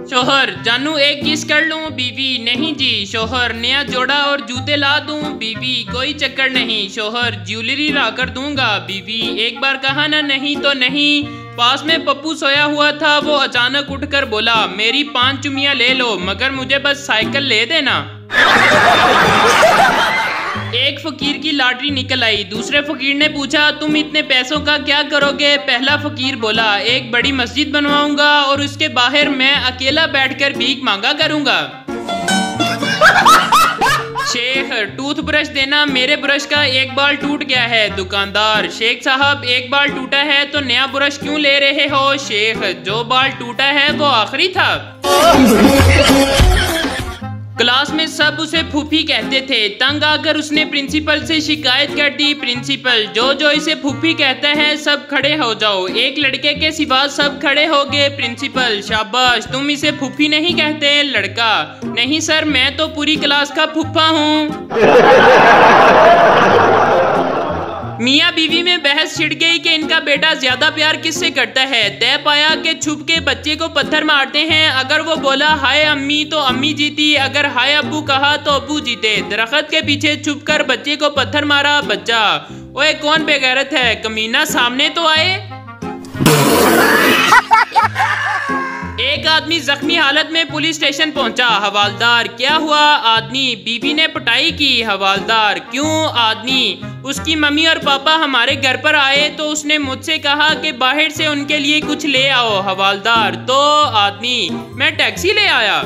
शोहर, जानू एक किस कर लूं? बीवी, नहीं जी। शोहर, नया जोड़ा और जूते ला दूं? बीवी, कोई चक्कर नहीं। शोहर, ज्वेलरी ला कर दूंगा। बीवी, एक बार कहा ना नहीं तो नहीं। पास में पप्पू सोया हुआ था, वो अचानक उठकर बोला, मेरी 5 चुमियां ले लो मगर मुझे बस साइकिल ले देना। एक फकीर की लॉटरी निकल आई। दूसरे फकीर ने पूछा, तुम इतने पैसों का क्या करोगे? पहला फकीर बोला, एक बड़ी मस्जिद बनवाऊंगा और उसके बाहर मैं अकेला बैठकर भीख मांगा करूंगा। शेख, टूथब्रश देना, मेरे ब्रश का एक बाल टूट गया है। दुकानदार, शेख साहब एक बाल टूटा है तो नया ब्रश क्यों ले रहे हो? शेख, जो बाल टूटा है वो आखिरी था। क्लास में सब उसे फूफी कहते थे। तंग आकर उसने प्रिंसिपल से शिकायत कर दी। प्रिंसिपल, जो इसे फूफी कहता है सब खड़े हो जाओ। एक लड़के के सिवा सब खड़े हो गए। प्रिंसिपल, शाबाश, तुम इसे फूफी नहीं कहते? लड़का, नहीं सर, मैं तो पूरी क्लास का फूफा हूँ। मियाँ बीवी में बहस छिड़ गई कि इनका बेटा ज्यादा प्यार किससे करता है। तय पाया कि छुप के बच्चे को पत्थर मारते हैं। अगर वो बोला हाय अम्मी तो अम्मी जीती, अगर हाय अब्बू कहा तो अब्बू जीते। दरख्त के पीछे छुपकर बच्चे को पत्थर मारा। बच्चा, ओए कौन बेगैरत है? कमीना, सामने तो आए। एक आदमी जख्मी हालत में पुलिस स्टेशन पहुंचा। हवालदार, क्या हुआ? आदमी, बीवी ने पिटाई की। हवालदार, क्यों? आदमी, उसकी मम्मी और पापा हमारे घर पर आए तो उसने मुझसे कहा कि बाहर से उनके लिए कुछ ले आओ। हवालदार, तो? आदमी, मैं टैक्सी ले आया।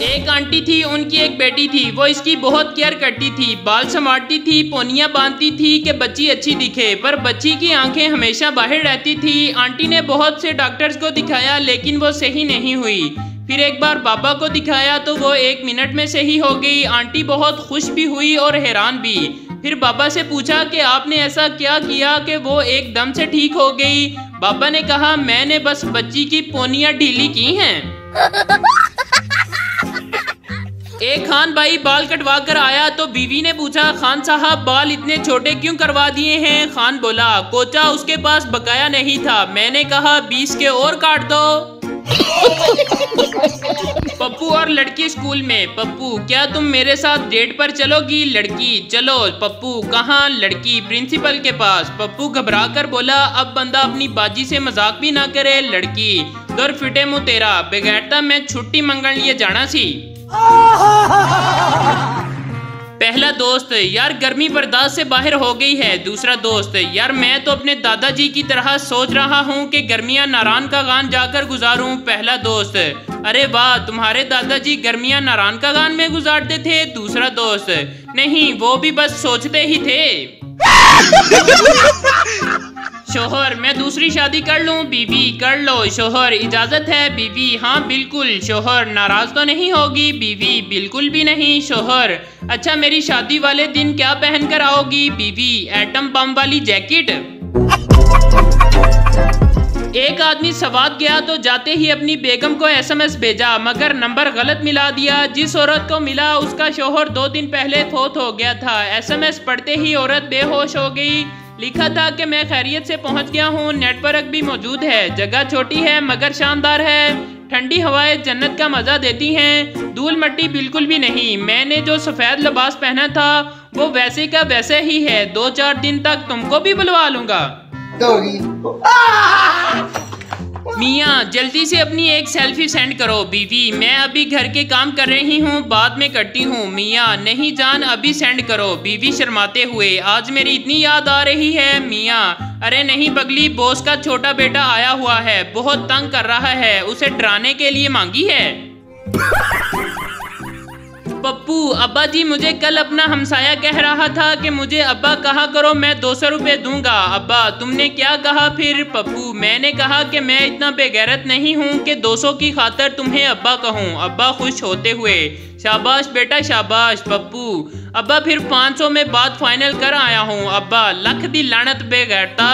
एक आंटी थी, उनकी एक बेटी थी। वो इसकी बहुत केयर करती थी, बाल संवारती थी, पोनियां बांधती थी कि बच्ची अच्छी दिखे, पर बच्ची की आंखें हमेशा बाहर रहती थी। आंटी ने बहुत से डॉक्टर्स को दिखाया लेकिन वो सही नहीं हुई। फिर एक बार बाबा को दिखाया तो वो 1 मिनट में सही हो गई। आंटी बहुत खुश भी हुई और हैरान भी। फिर बाबा से पूछा कि आपने ऐसा क्या किया कि वो एकदम से ठीक हो गई? बाबा ने कहा, मैंने बस बच्ची की पोनियां ढीली की हैं। एक खान भाई बाल कटवा कर आया तो बीवी ने पूछा, खान साहब बाल इतने छोटे क्यों करवा दिए हैं? खान बोला, कोचा उसके पास बकाया नहीं था, मैंने कहा 20 के और काट दो। पप्पू और लड़की स्कूल में। पप्पू, क्या तुम मेरे साथ डेट पर चलोगी? लड़की, चलो। पप्पू, कहाँ? लड़की, प्रिंसिपल के पास। पप्पू घबरा कर बोला, अब बंदा अपनी बाजी से मजाक भी ना करे। लड़की, दर फिटे मुँह तेरा, बेगैरता मैं छुट्टी मंगन लिए जाना सी। पहला दोस्त, यार गर्मी बर्दाश्त से बाहर हो गई है। दूसरा दोस्त, यार मैं तो अपने दादाजी की तरह सोच रहा हूँ कि गर्मियाँ नारायण का गान जाकर गुजारूं। पहला दोस्त, अरे वाह, तुम्हारे दादाजी गर्मियाँ नारायण का गान में गुजारते थे? दूसरा दोस्त, नहीं, वो भी बस सोचते ही थे। शोहर, मैं दूसरी शादी कर लूं? बीवी, कर लो। शोहर, इजाजत है? बीवी, हाँ बिल्कुल। शोहर, नाराज तो नहीं होगी? बीवी, बिल्कुल भी नहीं। शोहर, अच्छा मेरी शादी वाले दिन क्या पहन कर आओगी? बीवी, एटम बम वाली जैकेट। एक आदमी सवात गया तो जाते ही अपनी बेगम को SMS भेजा मगर नंबर गलत मिला दिया। जिस औरत को मिला उसका शोहर 2 दिन पहले फौत हो गया था। SMS पढ़ते ही औरत बेहोश हो गई। लिखा था कि मैं खैरियत से पहुंच गया हूं, नेटवर्क भी मौजूद है, जगह छोटी है मगर शानदार है, ठंडी हवाएं जन्नत का मजा देती हैं, धूल मिट्टी बिल्कुल भी नहीं, मैंने जो सफेद लिबास पहना था वो वैसे का वैसे ही है, 2-4 दिन तक तुमको भी बुलवा लूंगा। मियाँ, जल्दी से अपनी एक सेल्फी सेंड करो। बीवी, मैं अभी घर के काम कर रही हूँ, बाद में करती हूँ। मियाँ, नहीं जान, अभी सेंड करो। बीवी शर्माते हुए, आज मेरी इतनी याद आ रही है। मियाँ, अरे नहीं बगली, बॉस का छोटा बेटा आया हुआ है, बहुत तंग कर रहा है, उसे डराने के लिए मांगी है। पप्पू, अब्बा जी मुझे कल अपना हमसाया कह रहा था कि मुझे अब्बा कहा करो, मैं 200 रुपये दूंगा। अब्बा, तुमने क्या कहा फिर? पप्पू, मैंने कहा कि मैं इतना बेगैरत नहीं हूँ कि 200 की खातर तुम्हें अब्बा कहूँ। अब्बा खुश होते हुए, शाबाश बेटा शाबाश। पप्पू, अब्बा फिर 500 में बात फाइनल कर आया हूँ। अब्बा, लख दी लानत बेगैरता।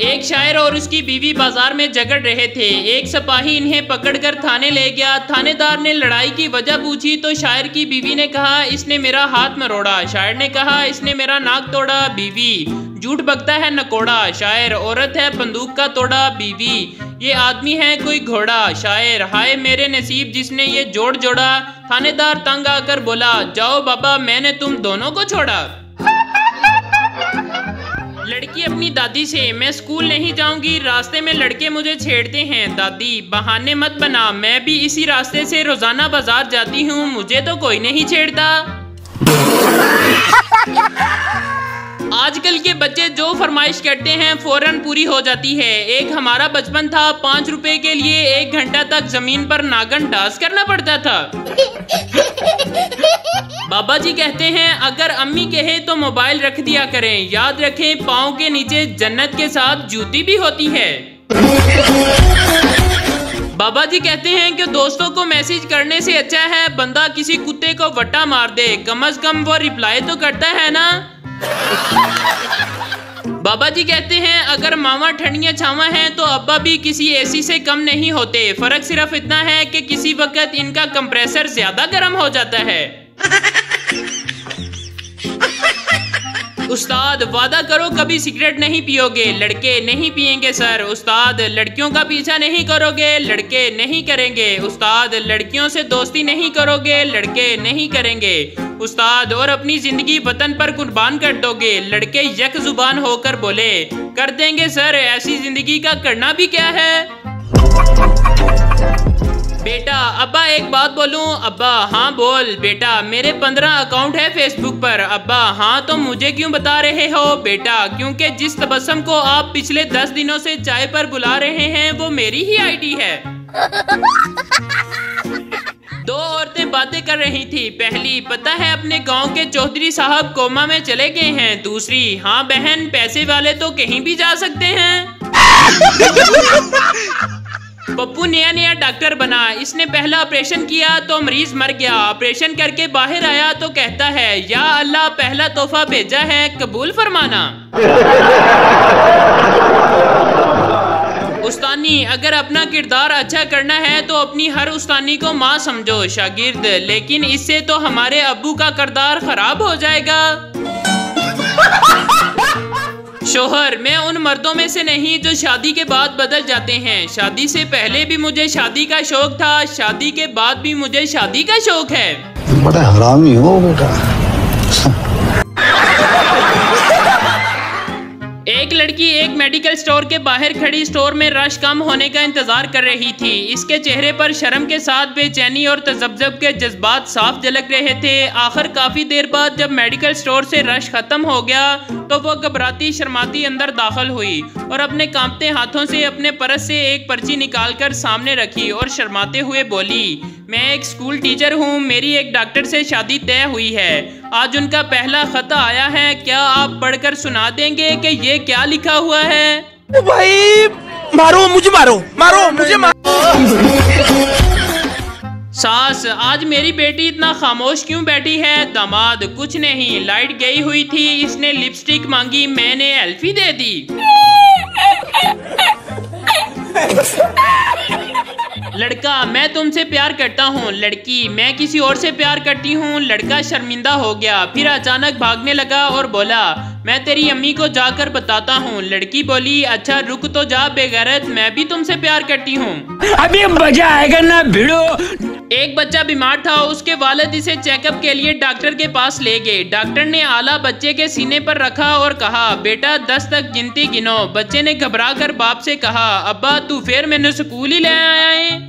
एक शायर और उसकी बीवी बाजार में झगड़ रहे थे। एक सिपाही इन्हें पकड़कर थाने ले गया। थानेदार ने लड़ाई की वजह पूछी तो शायर की बीवी ने कहा, इसने मेरा हाथ मरोड़ा। शायर ने कहा, इसने मेरा नाक तोड़ा। बीवी, झूठ बकता है नकोड़ा। शायर, औरत है बंदूक का तोड़ा। बीवी, ये आदमी है कोई घोड़ा। शायर, हाय मेरे नसीब जिसने ये जोड़ जोड़ा। थानेदार तंग आकर बोला, जाओ बाबा मैंने तुम दोनों को छोड़ा। लड़की अपनी दादी से, मैं स्कूल नहीं जाऊंगी, रास्ते में लड़के मुझे छेड़ते हैं। दादी, बहाने मत बना, मैं भी इसी रास्ते से रोजाना बाजार जाती हूँ, मुझे तो कोई नहीं छेड़ता। आजकल के बच्चे जो फरमाइश करते हैं फौरन पूरी हो जाती है। एक हमारा बचपन था, 5 रुपए के लिए 1 घंटा तक जमीन पर नागन डांस करना पड़ता था। बाबा जी कहते हैं, अगर अम्मी कहे तो मोबाइल रख दिया करें, याद रखें पाँव के नीचे जन्नत के साथ जूती भी होती है। बाबा जी कहते हैं कि दोस्तों को मैसेज करने से अच्छा है बंदा किसी कुत्ते को वट्टा मार दे, कम से कम वो रिप्लाई तो करता है ना। बाबा जी कहते हैं, अगर मामा ठंडियां छावा हैं तो अब्बा भी किसी एसी से कम नहीं होते, फर्क सिर्फ इतना है कि किसी वक्त इनका कंप्रेसर ज्यादा गर्म हो जाता है। उस्ताद, वादा करो कभी सिगरेट नहीं पियोगे। लड़के, नहीं पिएंगे सर। उस्ताद, लड़कियों का पीछा नहीं करोगे। लड़के, नहीं करेंगे। उस्ताद, लड़कियों से दोस्ती नहीं करोगे। लड़के, नहीं करेंगे। उस्ताद, और अपनी जिंदगी वतन पर कुर्बान कर दोगे। लड़के यक जुबान होकर बोले, कर देंगे सर, ऐसी जिंदगी का करना भी क्या है। बेटा, अब्बा एक बात बोलूं। अब्बा, हाँ बोल। बेटा, मेरे 15 अकाउंट है फेसबुक पर। अब्बा, हाँ तो मुझे क्यों बता रहे हो। बेटा, क्योंकि जिस तबस्सुम को आप पिछले 10 दिनों से चाय पर बुला रहे हैं वो मेरी ही आईडी है। 2 औरतें बातें कर रही थी। पहली, पता है अपने गांव के चौधरी साहब कोमा में चले गए हैं। दूसरी, हाँ बहन, पैसे वाले तो कहीं भी जा सकते हैं। पप्पू नया डॉक्टर बना। इसने पहला ऑपरेशन किया तो मरीज मर गया। ऑपरेशन करके बाहर आया तो कहता है, या अल्लाह पहला तोहफा भेजा है, कबूल फरमाना। उस्तानी, अगर अपना किरदार अच्छा करना है तो अपनी हर उस्तानी को माँ समझो। शागिर्द, लेकिन इससे तो हमारे अब्बू का किरदार खराब हो जाएगा। शोहर, मैं उन मर्दों में से नहीं जो शादी के बाद बदल जाते हैं। शादी से पहले भी मुझे शादी का शौक था, शादी के बाद भी मुझे शादी का शौक है। बड़ा हरामी हो बेटा। एक लड़की एक मेडिकल स्टोर के बाहर खड़ी स्टोर में रश कम होने का इंतजार कर रही थी। इसके चेहरे पर शर्म के साथ बेचैनी और तजब्जुब के जज्बात साफ झलक रहे थे। आखिर काफी देर बाद जब मेडिकल स्टोर से रश खत्म हो गया तो वो घबराती शर्माती अंदर दाखिल हुई और अपने कांपते हाथों से अपने पर्स से एक पर्ची निकालकर सामने रखी और शर्माते हुए बोली, मैं एक स्कूल टीचर हूँ, मेरी एक डॉक्टर से शादी तय हुई है। आज उनका पहला खत आया है, क्या आप पढ़कर सुना देंगे कि ये क्या लिखा हुआ है। भाई मारो मुझे, मारो मुझे सास, आज मेरी बेटी इतना खामोश क्यों बैठी है। दामाद, कुछ नहीं, लाइट गई हुई थी, इसने लिपस्टिक मांगी, मैंने एल्फी दे दी। लड़का, मैं तुमसे प्यार करता हूँ। लड़की, मैं किसी और से प्यार करती हूँ। लड़का शर्मिंदा हो गया, फिर अचानक भागने लगा और बोला, मैं तेरी अम्मी को जाकर बताता हूँ। लड़की बोली, अच्छा रुक तो जा बेगैरत, मैं भी तुमसे प्यार करती हूँ। अभी मजा आएगा ना भिड़ो। एक बच्चा बीमार था, उसके वालिद इसे चेकअप के लिए डॉक्टर के पास ले गए। डॉक्टर ने आला बच्चे के सीने पर रखा और कहा, बेटा 10 तक गिनती गिनो। बच्चे ने घबरा कर बाप से कहा, अब्बा तू फिर मैंने स्कूल ही ले आया है।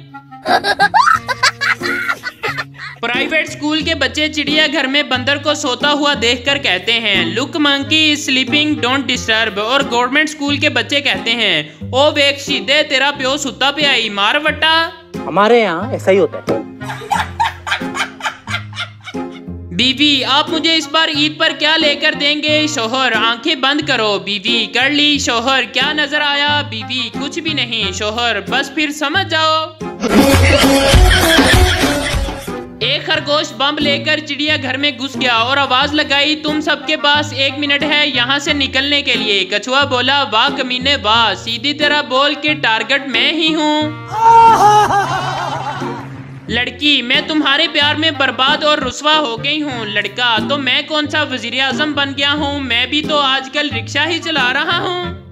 प्राइवेट स्कूल के बच्चे चिड़िया घर में बंदर को सोता हुआ देखकर कहते हैं, look monkey sleeping don't disturb. और गवर्नमेंट स्कूल के बच्चे कहते हैं, ओ वेख सीधे तेरा प्यो सुता पे आई, मार वट्टा। हमारे यहाँ ऐसा ही होता है। बीवी, आप मुझे इस बार ईद पर क्या लेकर देंगे। शोहर, आंखें बंद करो। बीवी, कर ली। शोहर, क्या नजर आया। बीवी, कुछ भी नहीं। शोहर, बस फिर समझ जाओ। एक खरगोश बम लेकर चिड़ियाघर में घुस गया और आवाज लगाई, तुम सबके पास 1 मिनट है यहाँ से निकलने के लिए। कछुआ बोला, वाह कमीने वाह, सीधी तरह बोल के टारगेट मैं ही हूँ। लड़की, मैं तुम्हारे प्यार में बर्बाद और रुस्वा हो गई हूँ। लड़का, तो मैं कौन सा वजीर आजम बन गया हूँ, मैं भी तो आजकल रिक्शा ही चला रहा हूँ।